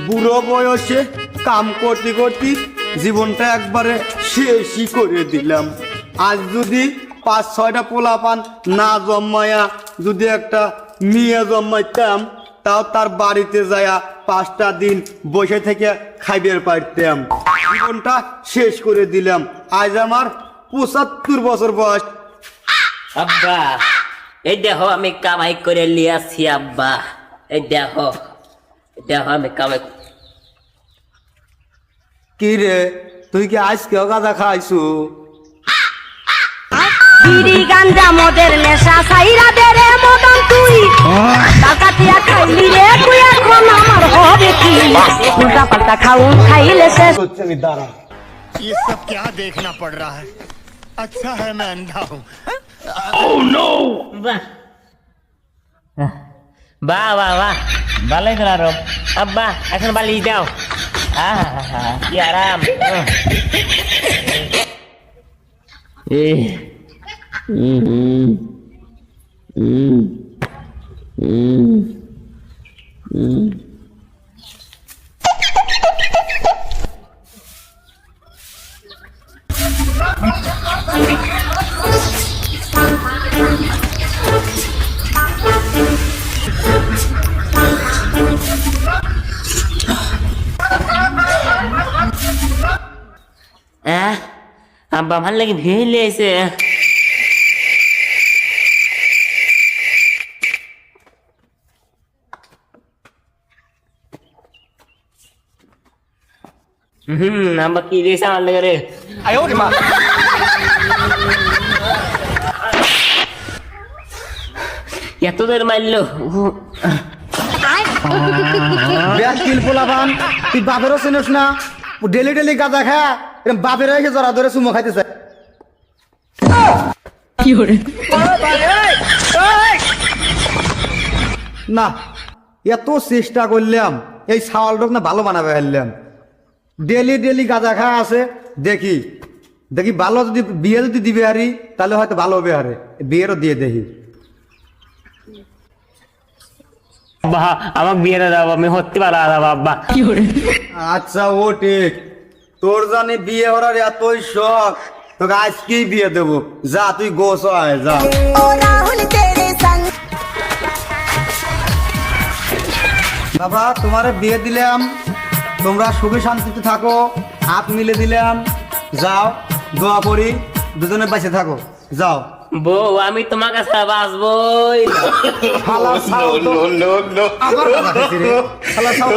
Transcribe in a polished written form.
বুড়ো বয়সে কাম করতে করতে জীবনটা একবারে শেষই করে দিলাম। আজ যদি 5-6টা পোলাপান না জন্মায়া যদি একটা মেয়ে জন্মাইতাম, তাও তার বাড়িতে যায়া 5টা দিন বসে থেকে খাইবার পারতাম। জীবনটা শেষ করে দিলাম। আজ আমার 75 বছর বয়স। আব্বা এই দেখো আমি কামাই করে লিয়াছি আব্বা, এই দেখো আমি কামাই। কি রে, তুই কি আজকেও গাঁজা খাইছু? বিড়ি গাঞ্জা মদের নেশা সাইরা দে রে মদন তুই ডাকাতিয়া খাইলি রে তুই এখন আমার হবে কি উল্টা পাল্টা খাউন খাইলে শেষ হচ্ছে আমি দাঁড়া। ये सब क्या देखना पड़ रहा है? अच्छा है मैं अंधा हूँ। বাহ বাহ বাহ ভালোই তো আরো আব্বা, এখন বালিশ দাও। কি আরাম। আব্বা ভাল লাগে ভেলে আইছে। আব্বা কি দিয়েছে আমার লাগে রে? এত দের মারলো। ব্যাকিল পোলাপান, তুই বাপেরও চিনিস না? ডেলি ডেলি গাঁজা খা, এরকম বাপের এসে জরা ধরে চুমো খাইতেছে। না, এত চেষ্টা করলাম এই ছাওয়ালটা না ভালো বানাবে ফেললাম। ডেলি ডেলি গাঁজা খা আছে, দেখি দেখি ভালো যদি বিয়ে যদি দিবে হারি তাহলে হয়তো ভালো হবে, হারে বিয়েরও দিয়ে দেখি। আমাকে বিয়ে দাও, আমি হতে পারা আব্বা। আচ্ছা ও ঠিক, তোর জানি বিয়ে করার এতই শখ, তোকে আজকেই বিয়ে দেবো। যা তুই গোস আয় যা। বাবা তোমারে বিয়ে দিলাম, তোমরা সুখে শান্তিতে থাকো, হাত মিলে দিলাম। যাও, দোয়া করি দুজনে বেঁচে থাকো, যাও। বউ আমি তোমার কাছে বাঁচবই। আবার কথা কইছি রে, শালা ছাও।